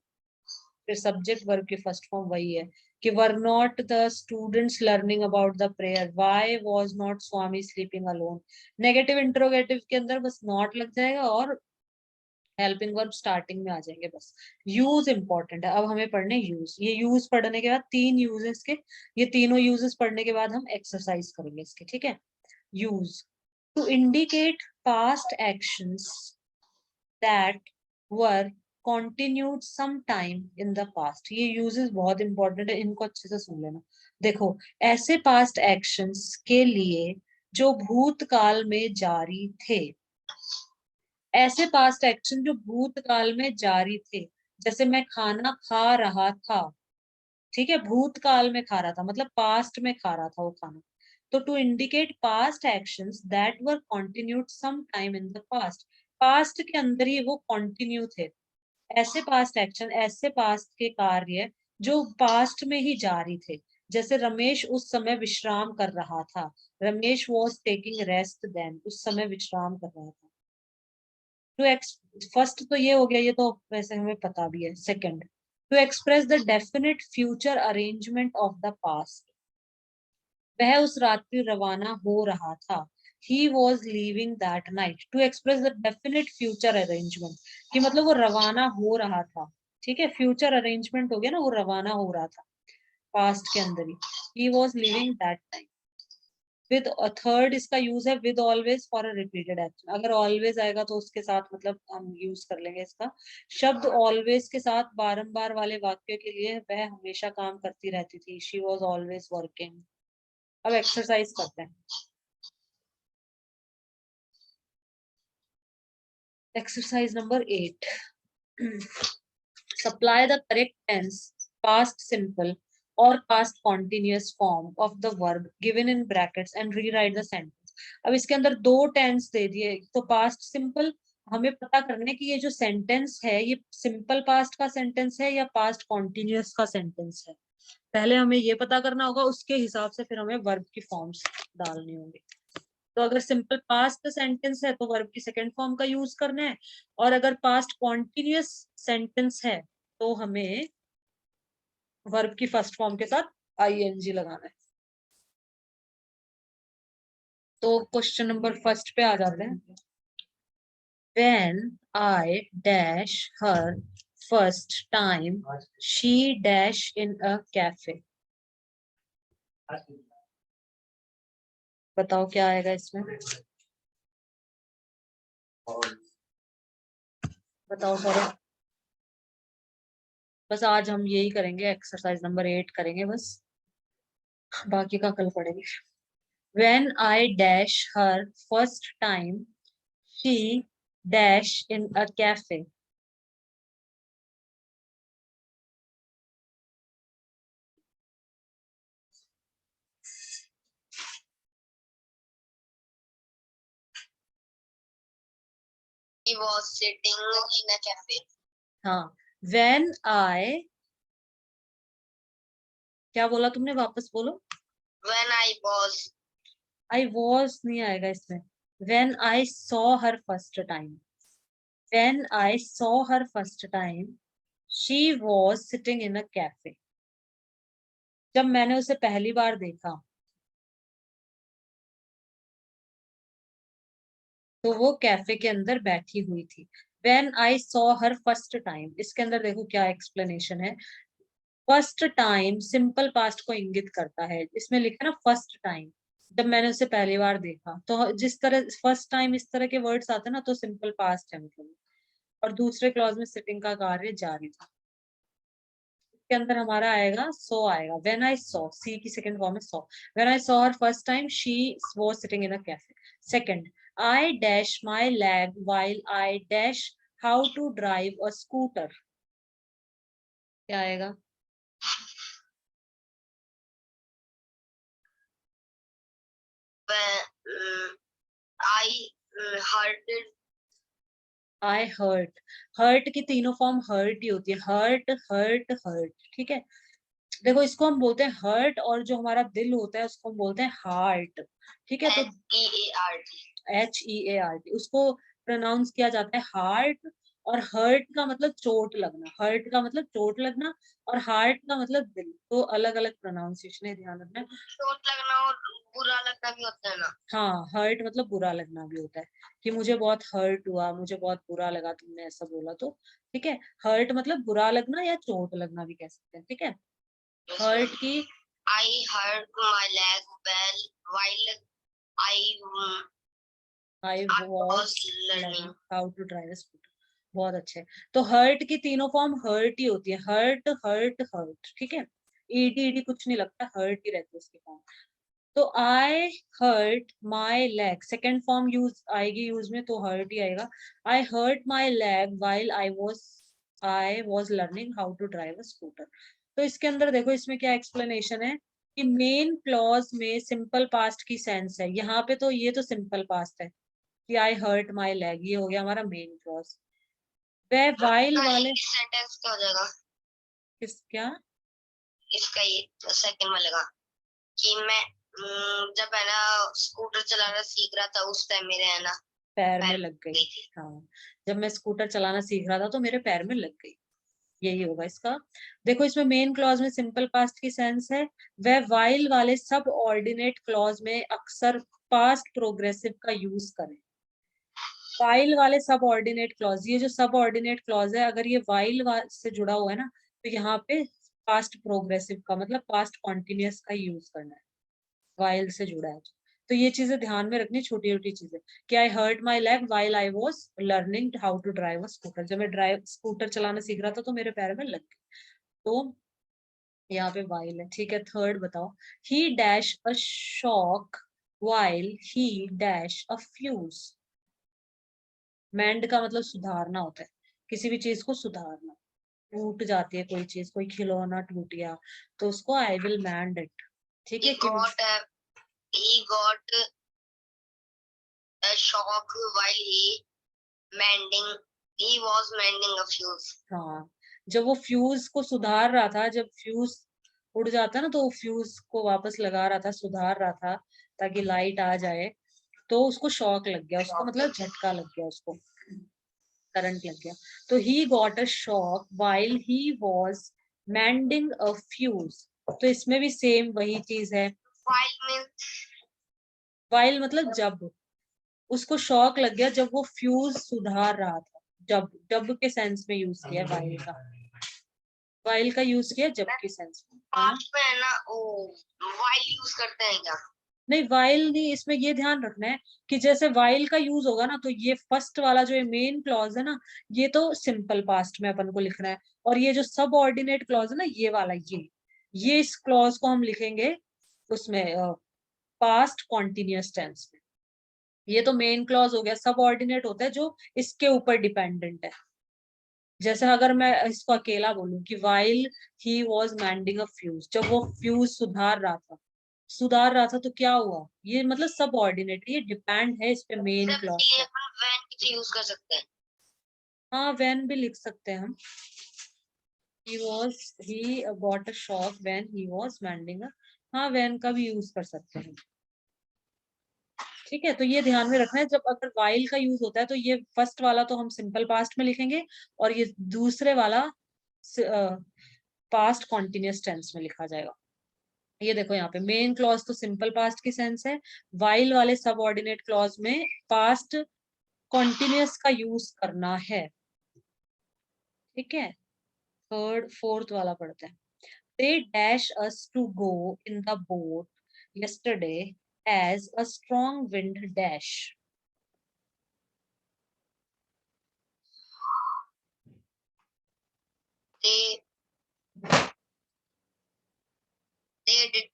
फिर सब्जेक्ट वर्ब की फर्स्ट फॉर्म वही है कि were not the students learning about the prayer, why was not Swami sleeping alone. Negative interrogative के अंदर बस नॉट लग जाएगा और हेल्पिंग वर्ब स्टार्टिंग में आ जाएंगे बस। यूज इंपॉर्टेंट है, अब हमें पढ़ने यूज। ये यूज पढ़ने के बाद तीन यूजेस के, ये तीनों यूजेस पढ़ने के बाद हम एक्सरसाइज करेंगे इसके, ठीक है। Use to indicate past actions that were continued some time in the past। ये यूजेस बहुत इंपॉर्टेंट है, इनको अच्छे से सुन लेना। देखो, ऐसे पास्ट एक्शंस के लिए जो भूतकाल में जारी थे, ऐसे पास्ट एक्शन जो भूतकाल में जारी थे, जैसे मैं खाना खा रहा था, ठीक है, भूतकाल में खा रहा था मतलब पास्ट में खा रहा था वो खाना। तो to indicate past actions that were continued some time in the past, past के अंदर ही वो कंटिन्यू थे। ऐसे पास्ट एक्शन, ऐसे पास्ट के कार्य जो पास्ट में ही जारी थे, जैसे रमेश उस समय विश्राम कर रहा था। Ramesh was taking rest then, उस समय विश्राम कर रहा था। टू एक्स फर्स्ट तो ये हो गया, ये तो वैसे हमें पता भी है। Second, to express the definite future arrangement of the past, वह उस रात्रि रवाना हो रहा था। He was leaving that night. To express the definite future arrangement, कि मतलब वो रवाना हो रहा था, ठीक है। फ्यूचर अरेंजमेंट हो गया ना, वो रवाना हो रहा था पास्ट के अंदर he was living that time. With third, इसका यूज है with always for a repeated action. अगर ऑलवेज आएगा तो उसके साथ मतलब हम यूज कर लेंगे इसका। शब्द ऑलवेज के साथ बारंबार वाले वाक्य के लिए, वह हमेशा काम करती रहती थी, शी वॉज ऑलवेज वर्किंग। अब एक्सरसाइज करते हैं। Exercise number 8। Supply the correct tense, past simple और past continuous form of the verb given in brackets and rewrite the sentence. अब इसके अंदर दो टेंस दे दिए, तो पास्ट सिंपल, हमें पता करना है कि ये जो सेंटेंस है ये सिंपल पास्ट का सेंटेंस है या पास्ट कॉन्टिन्यूअस का सेंटेंस है। पहले हमें ये पता करना होगा, उसके हिसाब से फिर हमें वर्ब की फॉर्म्स डालनी होंगी। तो अगर सिंपल पास्ट सेंटेंस है तो वर्ब की सेकंड फॉर्म का यूज करना है, और अगर पास्ट कॉन्टिन्यूअस सेंटेंस है तो हमें वर्ब की फर्स्ट फॉर्म के साथ आईएनजी लगाना है। तो क्वेश्चन नंबर फर्स्ट पे आ जाते हैं। When I dash her first time, she dash in a cafe। बताओ क्या आएगा इसमें, बताओ सर। बस आज हम यही करेंगे, एक्सरसाइज नंबर 8 करेंगे बस, बाकी का कल पढ़ेंगे। When I dash her first time, she dash in a cafe। He was sitting in a cafe. हाँ, when I, क्या बोला तुमने, वापस बोलो। When I was नहीं आएगा इसमें। When I saw her first time, when I saw her first time, she was sitting in a cafe। जब मैंने उसे पहली बार देखा तो वो कैफे के अंदर बैठी हुई थी। When I saw her first time, इसके अंदर देखो क्या एक्सप्लेनेशन है। फर्स्ट टाइम सिंपल पास्ट को इंगित करता है, इसमें लिखा ना फर्स्ट टाइम, जब मैंने उसे पहली बार देखा। तो जिस तरह फर्स्ट टाइम इस तरह के वर्ड्स आते हैं ना, तो सिंपल पास्ट है मतलब। और दूसरे क्लॉज में सिटिंग का कार्य जारी था। इसके अंदर हमारा आएगा सो आएगा। व्हेन आई सॉ, सी की सेकंड फॉर्म है saw. When I saw her first time she was sitting in a cafe. Second, I dash my leg while I dash how to drive a scooter. क्या आएगा? I hurted. I hurt. Hurt की तीनों form hurt ही होती है, hurt hurt hurt, ठीक है। देखो इसको हम बोलते हैं हर्ट, और जो हमारा दिल होता है उसको हम बोलते हैं हार्ट, ठीक है। तो HEART. HEART उसको प्रोनाउंस किया जाता है हार्ट। और हर्ट का मतलब चोट लगना, हर्ट का मतलब चोट लगना, और हार्ट का मतलब दिल। तो अलग अलग प्रोनाउंसिएशन है, ध्यान रखना। चोट लगना और बुरा लगना भी होता है ना? हाँ, हर्ट मतलब बुरा लगना भी होता है, कि मुझे बहुत हर्ट हुआ, मुझे बहुत बुरा लगा तुमने ऐसा बोला तो, ठीक है। हर्ट मतलब बुरा लगना या चोट लगना भी कह सकते हैं, ठीक है। हर्ट की I hurt my leg while I I I was was learning learning. How to drive a scooter. बहुत अच्छे। तो हर्ट की तीनों फॉर्म हर्ट ही होती है, हर्ट हर्ट हर्ट, ठीक है। ईडी ईडी कुछ नहीं लगता, हर्ट ही रहती है उसकी फॉर्म। तो I hurt my leg, second form use आएगी यूज में तो हर्ट ही आएगा। I hurt my leg while I was learning how to drive a scooter. तो इसके अंदर देखो इसमें क्या एक्सप्लेनेशन है, कि मेन क्लॉज में सिंपल पास्ट की सेंस है। यहाँ पे तो ये तो सिंपल पास्ट है कि आई हर्ट माई लेग, ये हो गया हमारा मेन क्लॉज। वह वाइल इसका वाले इंग्लिश सेंटेंस क्या हो जाएगा? किस क्या? इसका ये सेकंड वाले का, कि मैं जब है ना स्कूटर चलाना सीख रहा था उस टाइम मेरे है ना पैर में पैर लग गई। गई थी। हाँ, जब मैं स्कूटर चलाना सीख रहा था तो मेरे पैर में लग गई, यही होगा इसका। देखो इसमें मेन क्लॉज में सिंपल पास्ट की सेंस है। वह वाइल वाले सब ऑर्डिनेट क्लॉज में अक्सर पास्ट प्रोग्रेसिव का यूज करें। वाइल वाले सब ऑर्डिनेट क्लॉज, ये जो सब ऑर्डिनेट क्लॉज है अगर ये वाइल से जुड़ा हुआ है ना, तो यहाँ पे पास्ट प्रोग्रेसिव का मतलब पास्ट कॉन्टिन्यूअस का यूज करना है, वाइल से जुड़ा है। तो ये चीजें ध्यान में रखनी, छोटी छोटी चीजें, कि I hurt my leg while I was learning how to drive a scooter. जब मैं ड्राइव स्कूटर चलाना सीख रहा था तो मेरे पैर में लग गई। तो यहाँ पे वाइल है, ठीक है। थर्ड बताओ, he dash a shock while he dash a fuse. Mend का मतलब सुधारना होता है, किसी भी चीज को सुधारना। टूट जाती है कोई चीज, कोई खिलौना टूट गया तो उसको आई विल मैंड इट, ठीक है। he कि got a, he got a shock while mending he was mending a fuse. हाँ, जब वो फ्यूज को सुधार रहा था, जब फ्यूज उड़ जाता है ना तो वो फ्यूज को वापस लगा रहा था, सुधार रहा था ताकि लाइट आ जाए, तो उसको शॉक लग गया, उसको मतलब झटका लग गया, उसको करंट लग गया। तो he got a shock while he was mending a fuse. तो इसमें भी सेम वही चीज है। While means वाइल मतलब जब, उसको शॉक लग गया जब वो फ्यूज सुधार रहा था। जब, जब के सेंस में यूज किया वाइल का, वाइल का यूज किया जब के सेंस में। हाँ, पास्ट में है ना वो while यूज करते हैं क्या? नहीं वाइल नहीं, इसमें ये ध्यान रखना है कि जैसे वाइल का यूज होगा ना तो ये फर्स्ट वाला जो मेन क्लॉज है ना, ये तो सिंपल पास्ट में अपन को लिखना है। और ये जो सब ऑर्डिनेट क्लॉज है ना, ये वाला ये इस क्लॉज को हम लिखेंगे उसमें पास्ट कॉन्टिन्यूअस टेंस में। ये तो मेन क्लॉज हो गया, सब ऑर्डिनेट होता है जो इसके ऊपर डिपेंडेंट है। जैसे अगर मैं इसको अकेला बोलूं कि while he was mending a fuse, जब वो फ्यूज सुधार रहा था तो क्या हुआ, ये मतलब सब ऑर्डिनेट, ये डिपेंड है इस पे मेन जब क्लॉज ये पे। अपन when की यूज कर सकते हैं। हाँ, व्हेन भी लिख सकते हैं हम। he got a shock when he was mending a, हाँ व्हेन का भी यूज कर सकते हैं, ठीक है। तो ये ध्यान में रखना है, जब अगर वाइल का यूज होता है तो ये फर्स्ट वाला तो हम सिंपल पास्ट में लिखेंगे, और ये दूसरे वाला पास्ट कॉन्टिन्यूअस टेंस में लिखा जाएगा। ये देखो यहाँ पे मेन क्लॉज तो सिंपल पास्ट की सेंस है, वाइल वाले सब ऑर्डिनेट क्लॉज में पास्ट कॉन्टिन्यूअस का यूज करना है, ठीक है। थर्ड फोर्थ वाला पढ़ते हैं। They dash us to go in the boat yesterday as a strong wind dash. they they did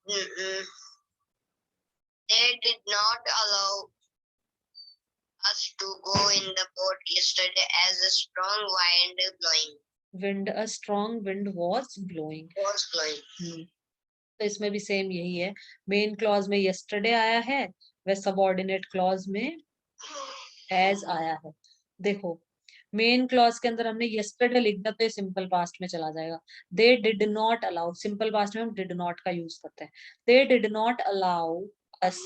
they did not allow us to go in the boat yesterday as a strong wind blowing. Wind, a strong wind was blowing. was blowing. तो इसमें भी same यही है, main clause में yesterday आया है, वह subordinate clause में हैज आया है। देखो मेन क्लॉज के अंदर हमने यस्टरडे लिख दिया तो ये सिंपल पास्ट में चला जाएगा। They did not allow, simple past में हम डिड नॉट का यूज करते हैं। They did not allow us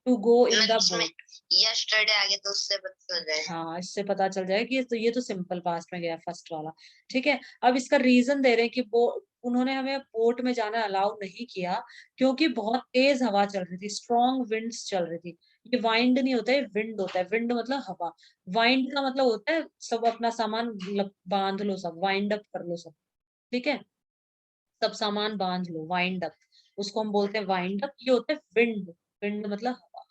to go in the इसमें बोट। yesterday आगे तो उससे पता चल जाएगा। हाँ, इससे पता चल जाएगा कि ये तो सिंपल पास्ट में गया फर्स्ट वाला। ठीक है, अब इसका रीजन दे रहे हैं कि वो उन्होंने हमें बोट में जाना अलाउ नहीं किया क्योंकि बहुत तेज हवा चल रही थी, स्ट्रॉन्ग विंड्स चल रही थी। ये वाइंड नहीं होता है, विंड होता है। विंड मतलब हवा, वाइंड का मतलब होता है सब अपना सामान बांध लो, सब वाइंड अप कर लो सब। ठीक है, सब सामान बांध लो, वाइंड अप, उसको हम बोलते हैं वाइंड अप। ये होता है विंड, विंड मतलब हवा।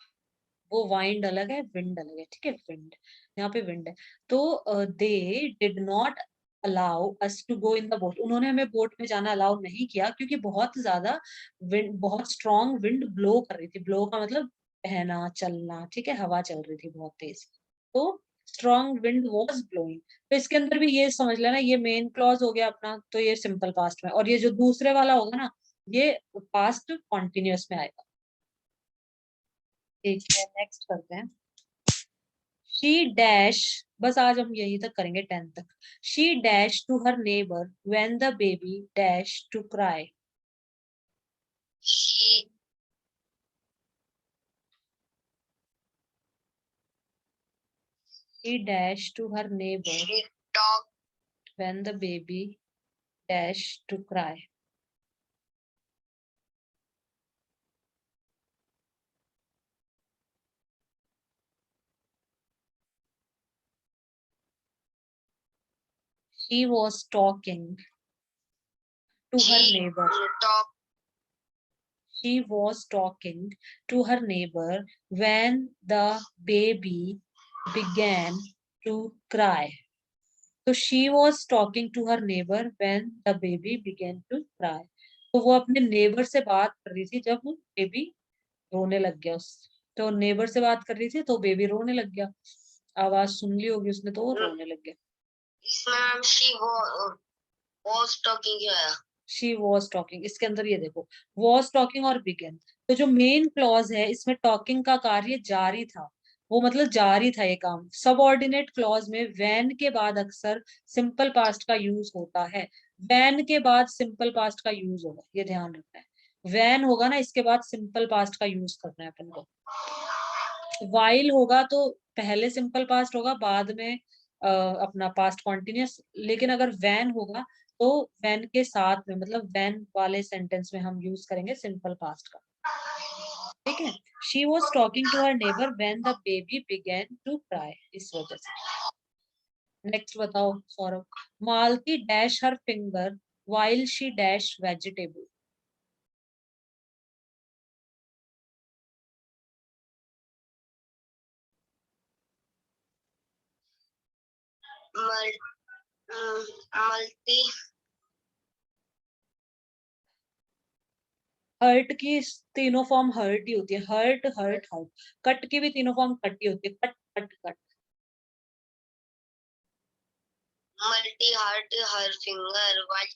वो वाइंड अलग है, विंड अलग है। ठीक है, विंड, यहाँ पे विंड है। तो they did not allow us to go in the boat, उन्होंने हमें बोट में जाना अलाउ नहीं किया क्योंकि बहुत ज्यादा विंड, बहुत स्ट्रॉन्ग विंड ब्लो कर रही थी। ब्लो का मतलब बहना, चलना। ठीक है, हवा चल रही थी बहुत तेज, तो स्ट्रॉन्ग विंड वॉज ब्लोइंग। तो इसके अंदर भी ये समझ लेना, ये मेन क्लॉज हो गया अपना, तो ये सिंपल पास्ट में। और ये जो दूसरे वाला होगा ना, ये पास्ट कॉन्टिन्यूअस में आएगा। ठीक है, नेक्स्ट करते हैं। शी डैश, बस आज हम यही तक करेंगे 10 तक। She dash to her neighbour when the baby dash to cry. she she dash to her neighbour she talked when the baby dash to cry. She was talking to her she neighbour, talked she was talking to her neighbor when the baby began to cry. तो she was talking to her neighbor when the baby began to cry. तो वो अपने neighbour से बात कर रही थी जब बेबी रोने लग गया। उस तो नेबर से बात कर रही थी तो बेबी रोने लग गया, आवाज सुन ली होगी उसने तो वो रोने लग गया। इसमें मैम she was talking जो है शी वॉज टॉकिंग, इसके अंदर ये देखो वॉज टॉकिंग और बिगन, तो जो मेन क्लॉज है इसमें टॉकिंग का कार्य जारी था, वो मतलब जारी था ये काम। सबऑर्डिनेट क्लॉज में वैन के बाद अक्सर सिंपल पास्ट का यूज होता है। वैन के बाद सिंपल पास्ट का यूज होगा, ये ध्यान रखना है। वैन होगा ना, इसके बाद सिंपल पास्ट का यूज करना है अपन को। वाइल होगा तो पहले सिंपल पास्ट होगा, बाद में अपना पास्ट कॉन्टिन्यूअस। लेकिन अगर वैन होगा तो वैन के साथ में, मतलब वैन वाले सेंटेंस में हम यूज करेंगे सिंपल पास्ट का। ठीक है, she was talking to her neighbour when the baby began to cry, इस वजह से। नेक्स्ट बताओ Saurabh. Malti dash her finger while she dash vegetable। Malti hurt की तीनों फॉर्म हर्ट ही होती है, हर्ट हर्ट हर्ट। कट की भी तीनों फॉर्म कट ही होती है, cut cut cut. Malti hurt her finger while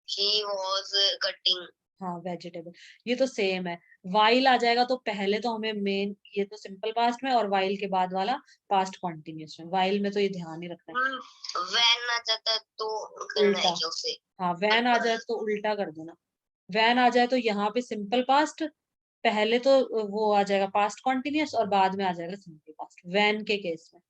she was cutting। हाँ, वेजिटेबल, ये तो सेम है। वाइल आ जाएगा तो पहले तो हमें मेन, ये तो सिंपल पास्ट में, और वाइल के बाद वाला पास्ट कॉन्टिन्यूस में। वाइल में तो ये ध्यान ही रखना है। वैन आ जाता है तो करना है उल्टा, क्या उसे? हाँ वैन आ जाए तो उल्टा कर देना। वैन आ जाए तो यहाँ पे सिंपल पास्ट, पहले तो वो आ जाएगा पास्ट कॉन्टिन्यूस और बाद में आ जाएगा सिंपल पास्ट, वैन के केस में।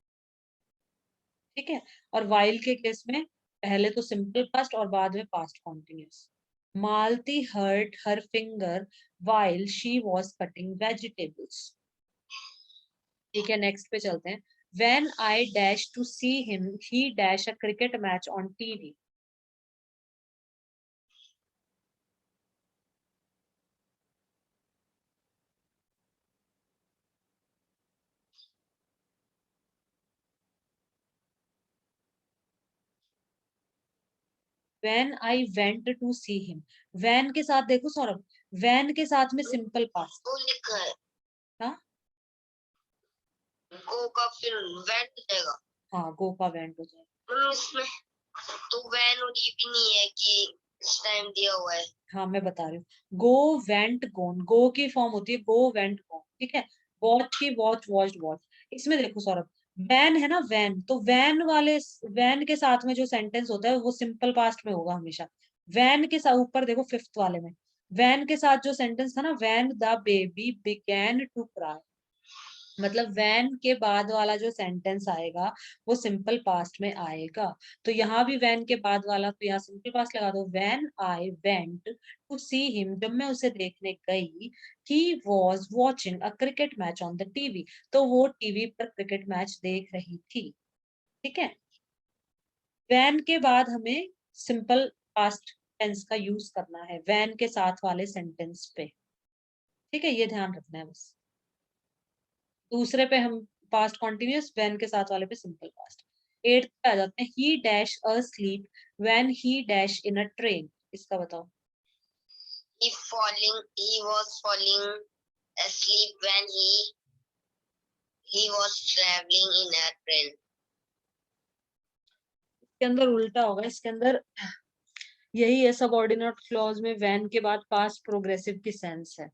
ठीक है, और वाइल के केस में पहले तो सिंपल पास्ट और बाद में past continuous. Malti hurt her finger while she was cutting vegetables। ठीक है, नेक्स्ट पे चलते हैं। When I dash to see him, he dash a cricket match on TV। When I went to see him, when के साथ देखो Saurabh, when के साथ में सिंपल पास्ट। वो लिखा है हाँ गो का फिर वेंट जाएगा। हाँ, गो का वेंट हो जाएगा। इसमें तो वैन और ये भी नहीं है कि इस टाइम दिया हुआ है। हाँ मैं बता रही हूँ, गो वेंट गोन, गो की फॉर्म होती है गो वेंट गोन, ठीक है। वॉच की वॉच वॉच्ड वॉच। इसमें देखो सौरभ, वैन है ना, वैन, तो वैन वाले, वैन के साथ में जो सेंटेंस होता है वो सिंपल पास्ट में होगा हमेशा। वैन के साथ ऊपर देखो फिफ्थ वाले में, वैन के साथ जो सेंटेंस था ना, when the baby began to cry, मतलब वैन के बाद वाला जो सेंटेंस आएगा वो सिंपल पास्ट में आएगा। तो यहाँ भी वैन के बाद वाला, तो यहाँ सिंपल पास्ट लगा दो, when I went to see him, जब मैं उसे देखने गई, he was watching a cricket match on the TV, तो वो टीवी पर क्रिकेट मैच देख रही थी, ठीक है। वैन के बाद हमें सिंपल पास्ट टेंस का यूज करना है वैन के साथ वाले सेंटेंस पे, ठीक है, ये ध्यान रखना है बस। दूसरे पे हम पास्ट कॉन्टिन्यूस, वैन के साथ वाले पे सिंपल पास्ट। एट्थ पे आ जाते हैं, ही dash a slip when he dash in a train, इसका बताओ। he was falling asleep when he was traveling in a train. इसके अंदर उल्टा होगा, इसके अंदर यही है, सबऑर्डिनेट क्लॉज में वैन के बाद पास्ट प्रोग्रेसिव की सेंस है,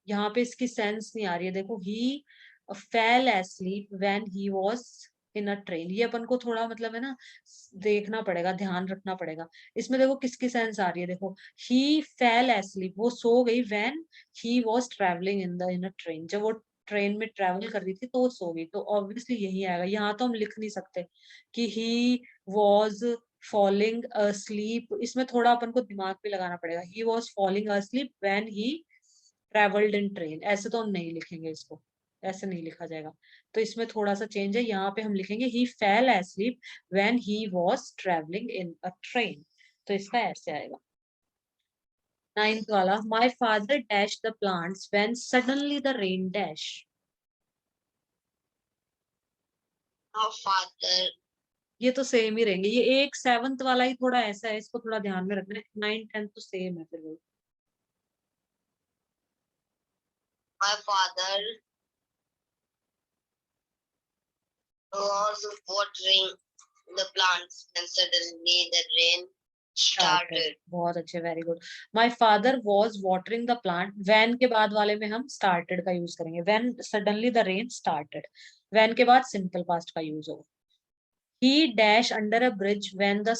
यहाँ पे इसकी सेंस नहीं आ रही है। देखो, he fell asleep when he was in a train, ये अपन को थोड़ा मतलब है ना देखना पड़ेगा, ध्यान रखना पड़ेगा। इसमें देखो किसकी सेंस आ रही है, देखो ही फेल एस्लीप, वो सो गई, when he was travelling in a train, जब वो ट्रेन में ट्रेवल कर रही थी तो वो सो गई, तो ऑब्वियसली यही आएगा। यहाँ तो हम लिख नहीं सकते कि ही वाज फॉलिंग asleep, इसमें थोड़ा अपन को दिमाग पे लगाना पड़ेगा, he was falling asleep when he travelled in train, ऐसे तो हम नहीं लिखेंगे इसको, ऐसे नहीं लिखा जाएगा। तो इसमें थोड़ा सा चेंज है, यहाँ पे हम लिखेंगे he fell asleep when he was travelling in a train, तो इसका ऐसे आएगा। नाइन्थ वाला, my father dash the plants when suddenly the rain dash, Our father, ये तो सेम ही रहेंगे, ये एक सेवंथ वाला ही थोड़ा ऐसा है, इसको थोड़ा ध्यान में रखना है, नाइन टेंथ तो सेम है फिर वो। my father was watering the plants and suddenly the rain started, started. बहुत अच्छे, very good. My father was watering the plant, when के बाद वाले में हम स्टार्टेड का यूज करेंगे, when suddenly the rain started, when के बाद सिंपल पास्ट का यूज होगा। He dash under a bridge when the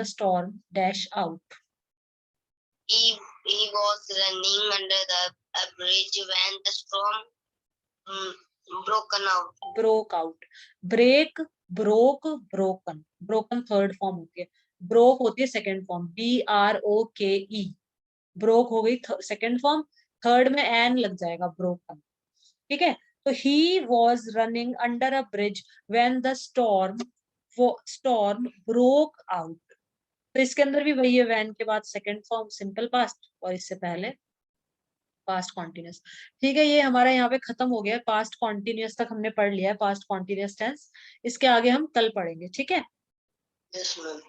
storm dash out, He was running under a bridge when the storm mm, broken out. Broke out, break, broke, broken, broken third form होती है, broke होती है second form, BROKE, broke हो गई second form, third में N लग जाएगा, broken, ठीक है। तो he was running under a bridge when the storm broke out, तो इसके अंदर भी वही है, वैन के बाद सेकंड फॉर्म सिंपल पास्ट और इससे पहले पास्ट कॉन्टिन्यूस, ठीक है। ये हमारा यहाँ पे खत्म हो गया, पास्ट कॉन्टिन्यूस तक हमने पढ़ लिया है, पास्ट कॉन्टिन्यूस टेंस। इसके आगे हम कल पढ़ेंगे, ठीक है। Yes, ma'am.